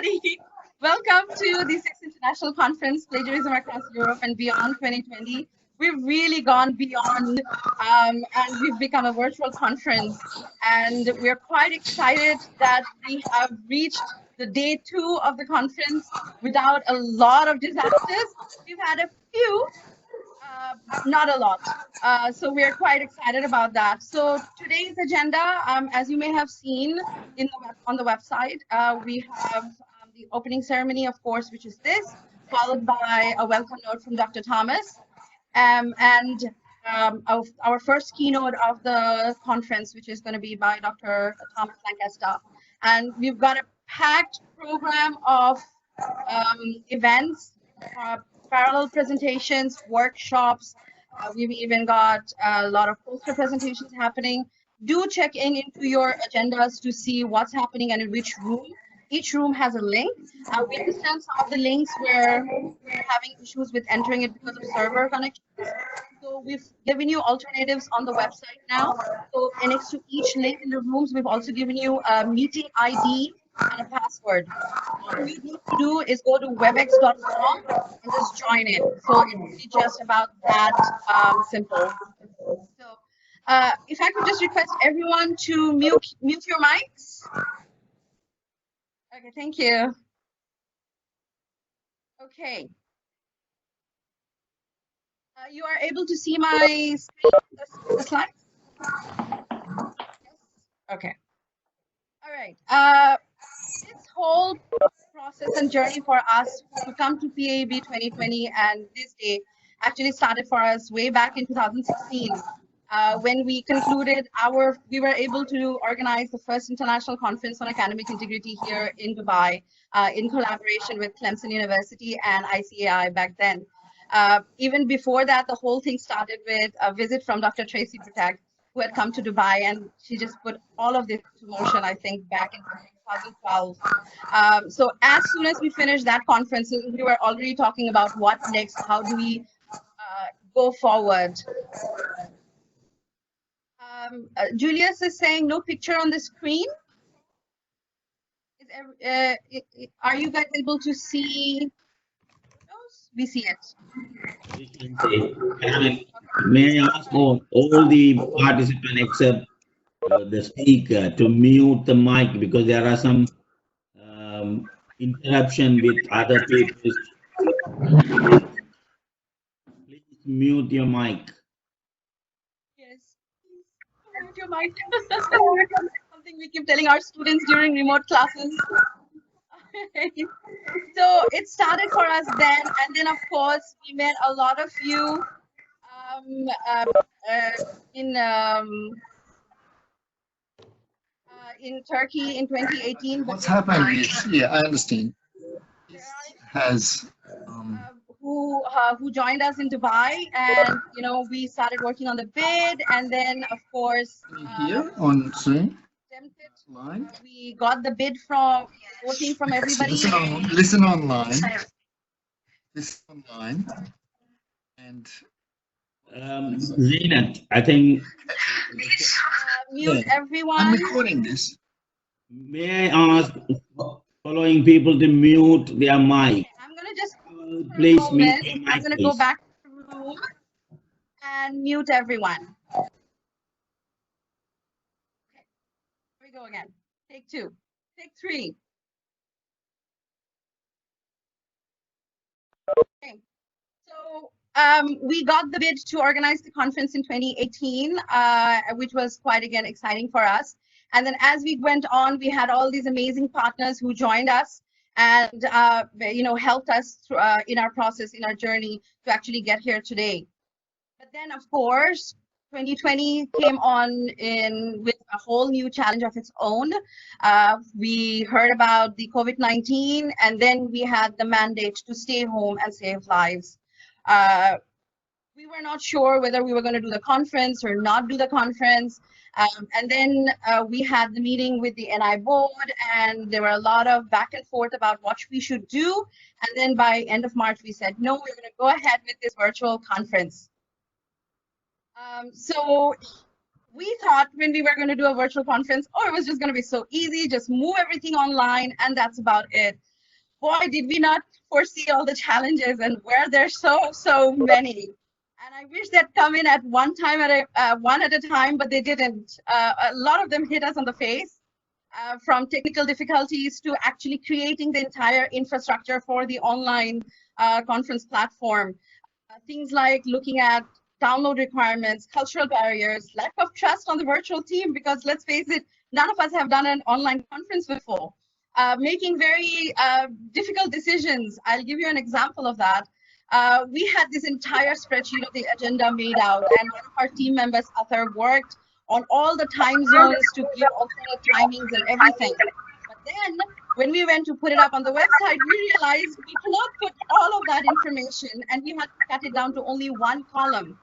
everybody. Welcome to the 6th International Conference, Plagiarism Across Europe and Beyond 2020. We've really gone beyond and we've become a virtual conference. And we're quite excited that we have reached the day 2 of the conference without a lot of disasters. We've had a few, not a lot. So we're quite excited about that. So today's agenda, as you may have seen on the website, we have the opening ceremony, of course, which is this, followed by a welcome note from Dr. Thomas, and our first keynote of the conference, which is going to be by Dr. Thomas Lancaster. And we've got a packed program of events, parallel presentations, workshops. We've even got a lot of poster presentations happening. Do check into your agendas to see what's happening and in which room. Each room has a link. We understand some of the links where we're having issues with entering it because of server connections. So we've given you alternatives on the website now. So next to each link in the rooms, we've also given you a meeting ID and a password. All you need to do is go to webex.com and just join it. So it will be just about that simple. So if I could just request everyone to mute your mics. Okay, thank you. Okay. You are able to see my screen, the slides? Yes? Okay. All right. This whole process and journey for us to come to PAEB 2020 and this day actually started for us way back in 2016 when we concluded we were able to organize the first international conference on academic integrity here in Dubai in collaboration with Clemson University and ICAI back then. Even before that, the whole thing started with a visit from Dr. Tracy Protect, who had come to Dubai, and she just put all of this into motion, I think, back in 2012. So as soon as we finished that conference, we were already talking about what next, how do we go forward. Julius is saying no picture on the screen. Are you guys able to see? We see it. May I ask all the participants except the speaker to mute the mic because there are some interruption with other people. Please mute your mic. Yes, mute your mic. Something we keep telling our students during remote classes. So it started for us then, and then of course we met a lot of you in Turkey in 2018. What's happened is, yeah, I understand. Has who joined us in Dubai, and we started working on the bid, and then of course here on Zoom. Line. We got the bid from voting from everybody. Listen online. Listen online. And Zenat, I think. Mute everyone. I'm recording this. May I ask following people to mute their mic? I'm gonna just please mute your mic. I'm gonna go back to the room and mute everyone. Go again. Take 2. Take 3. Okay. So we got the bid to organize the conference in 2018, which was quite again exciting for us. And then as we went on, we had all these amazing partners who joined us and helped us through, in our process, in our journey to actually get here today. But then, of course, 2020 came on with a whole new challenge of its own. We heard about the COVID-19, and then we had the mandate to stay home and save lives. We were not sure whether we were going to do the conference or not do the conference. And then we had the meeting with the NI board, and there were a lot of back and forth about what we should do. And then by end of March, we said, no, we're going to go ahead with this virtual conference. So we thought when we were going to do a virtual conference, it was just going to be so easy, just move everything online, and that's about it. boy, did we not foresee all the challenges, and were there so many. And I wish they'd come in at one at a time, but they didn't. A lot of them hit us on the face, from technical difficulties to actually creating the entire infrastructure for the online conference platform. Things like looking at download requirements, cultural barriers, lack of trust on the virtual team, because let's face it, none of us have done an online conference before. Making very difficult decisions. I'll give you an example of that. We had this entire spreadsheet of the agenda made out, and one of our team members, Athar, worked on all the time zones to give alternate timings and everything. But then when we went to put it up on the website, we realized we cannot put all of that information, and we had to cut it down to only one column.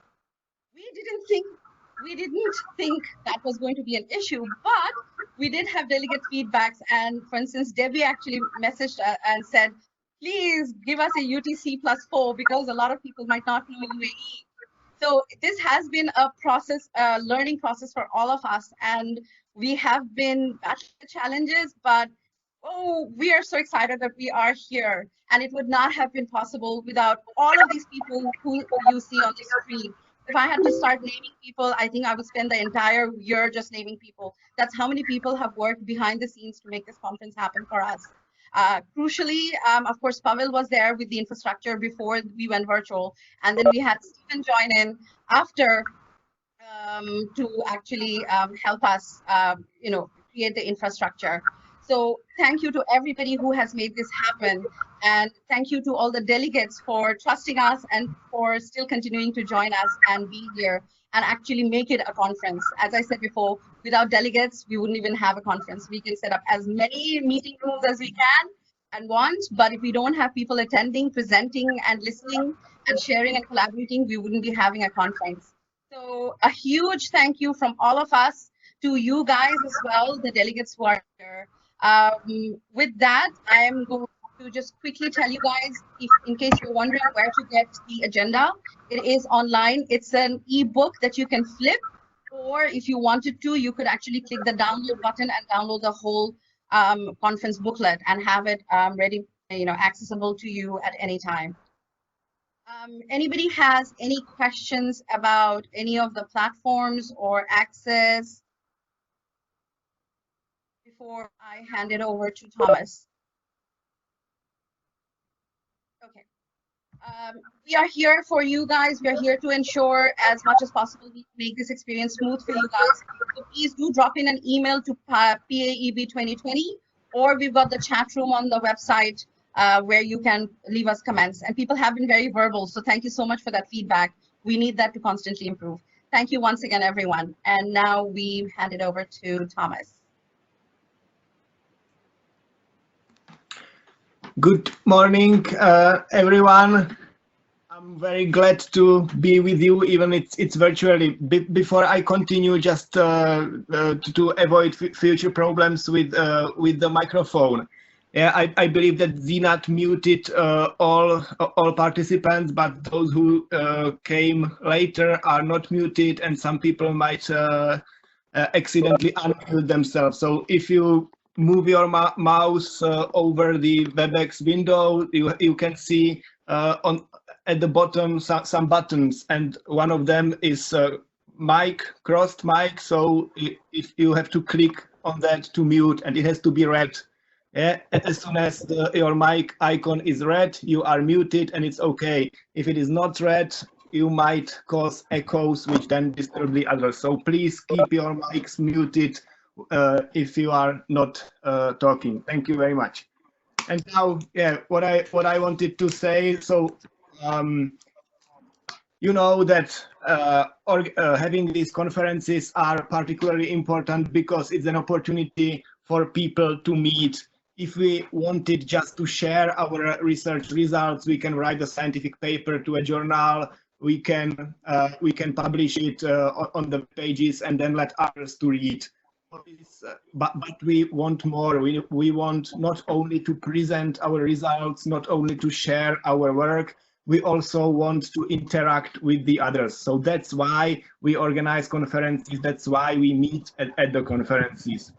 We didn't think that was going to be an issue, but we did have delegate feedbacks. And for instance, Debbie actually messaged and said, please give us a UTC +4, because a lot of people might not know UAE. So this has been a process, a learning process for all of us, and we have been battling the challenges, but we are so excited that we are here. And it would not have been possible without all of these people who you see on the screen. If I had to start naming people, I think I would spend the entire year just naming people. That's how many people have worked behind the scenes to make this conference happen for us. Crucially, of course, Pavel was there with the infrastructure before we went virtual. And then we had Stephen join in after to actually help us, create the infrastructure. So thank you to everybody who has made this happen. And thank you to all the delegates for trusting us and for still continuing to join us and be here and actually make it a conference. As I said before, without delegates, we wouldn't even have a conference. We can set up as many meeting rooms as we can and want, but if we don't have people attending, presenting and listening and sharing and collaborating, we wouldn't be having a conference. So a huge thank you from all of us to you guys as well, the delegates who are here. With that, I'm going to just quickly tell you guys, if in case you're wondering where to get the agenda, it is online. It's an ebook that you can flip, or if you wanted to, you could actually click the download button and download the whole conference booklet and have it ready, accessible to you at any time. Anybody has any questions about any of the platforms or access before I hand it over to Thomas? Okay. We are here for you guys. We are here to ensure as much as possible we make this experience smooth for you guys. So please do drop in an email to PAEB2020, or we've got the chat room on the website where you can leave us comments. And people have been very verbal, so thank you so much for that feedback. We need that to constantly improve. Thank you once again, everyone. And now we hand it over to Thomas. Good morning, everyone. I'm very glad to be with you, even it's virtually. Before I continue, just to avoid future problems with the microphone. Yeah, I believe that Zinat muted all participants, but those who came later are not muted, and some people might accidentally unmute themselves. So if you move your mouse over the WebEx window, you can see at the bottom some buttons, and one of them is mic, crossed mic. So if you have to click on that to mute, and it has to be red. Yeah, as soon as your mic icon is red, you are muted and it's okay. If it is not red, you might cause echoes which then disturb the others. So please keep your mics muted if you are not talking. Thank you very much. And now, yeah, what I wanted to say. So you know that having these conferences are particularly important because it's an opportunity for people to meet. If we wanted just to share our research results, we can write a scientific paper to a journal. We can publish it on the pages and then let others to read. But we want more. We want not only to present our results, not only to share our work, we also want to interact with the others. So that's why we organize conferences. That's why we meet at the conferences.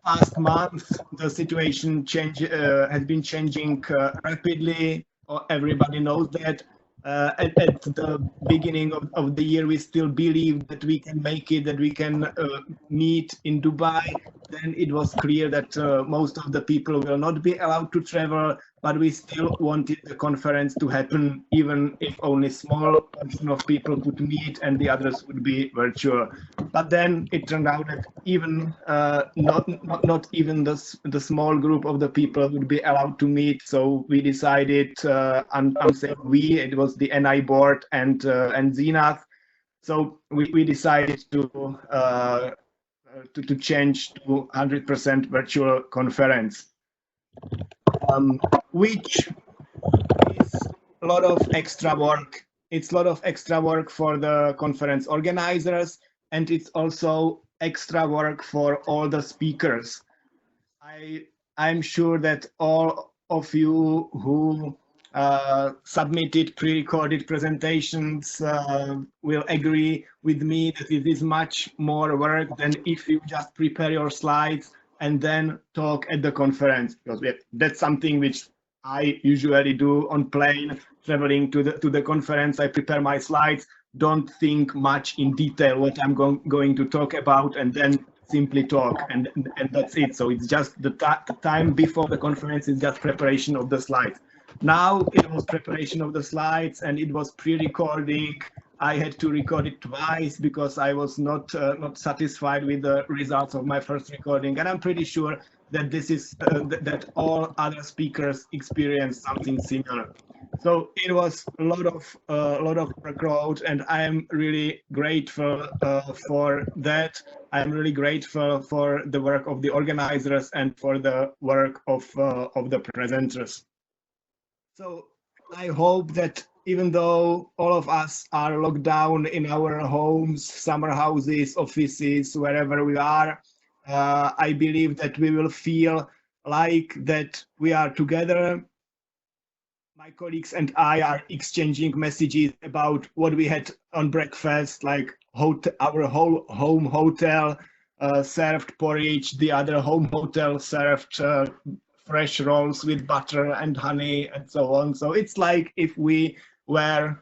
past months, the situation has been changing rapidly. Everybody knows that. At the beginning of the year, we still believed that we can make it, that we can meet in Dubai. Then it was clear that most of the people will not be allowed to travel, but we still wanted the conference to happen, even if only small portion of people could meet and the others would be virtual. But then it turned out that even not even the small group of the people would be allowed to meet. So we decided, I'm saying we, it was the NI board and Zenith. So we decided to change to 100% virtual conference, which is a lot of extra work. It's a lot of extra work for the conference organizers, and it's also extra work for all the speakers. I'm sure that all of you who submitted pre-recorded presentations will agree with me that it is much more work than if you just prepare your slides and then talk at the conference, because that's something which I usually do on plane traveling to the conference. I prepare my slides, don't think much in detail what I'm going to talk about, and then simply talk, and that's it. So it's just the time before the conference is just preparation of the slides. Now it was preparation of the slides, and it was pre-recording. I had to record it twice because I was not satisfied with the results of my first recording, and I'm pretty sure that this is that all other speakers experienced something similar. So it was a lot of workload, and I am really grateful for that. I'm really grateful for the work of the organizers and for the work of the presenters. So I hope that even though all of us are locked down in our homes, summer houses, offices, wherever we are, I believe that we will feel like that we are together. My colleagues and I are exchanging messages about what we had on breakfast, like our whole home hotel served porridge, the other home hotel served fresh rolls with butter and honey and so on. So it's like if we were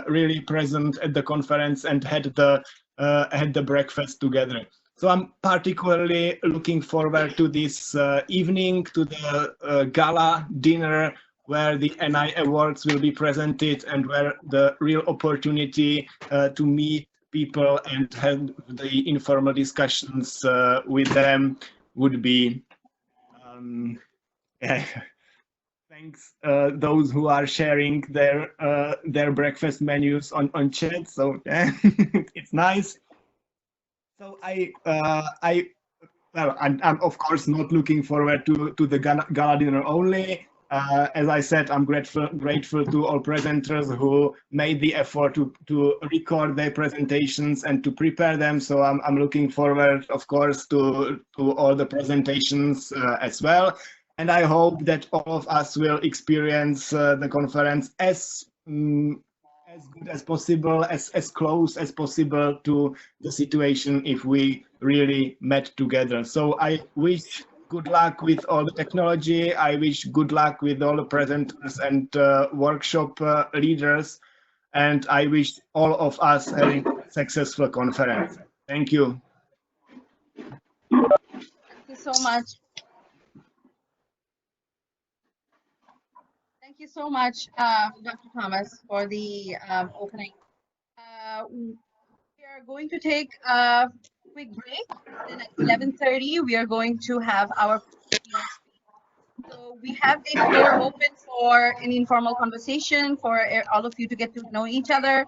really present at the conference and had the breakfast together. So I'm particularly looking forward to this evening, to the gala dinner, where the NI awards will be presented and where the real opportunity to meet people and have the informal discussions with them would be. Thanks those who are sharing their breakfast menus on chat. So it's nice. So I'm of course not looking forward to the gala dinner only. As I said, I'm grateful to all presenters who made the effort to record their presentations and to prepare them. So I'm looking forward, of course, to all the presentations as well. And I hope that all of us will experience the conference as good as possible, as close as possible to the situation if we really met together. So I wish good luck with all the technology. I wish good luck with all the presenters and workshop leaders. And I wish all of us a successful conference. Thank you. Thank you so much. Thank you so much, Dr. Thomas, for the opening. We are going to take a quick break. Then at 11:30, we are going to have our keynote speech. So we have the floor open for an informal conversation for all of you to get to know each other.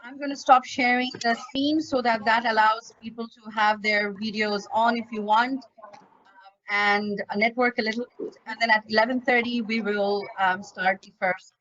I'm going to stop sharing the screen so that allows people to have their videos on if you want, and network a little bit. And then at 11:30, we will start the first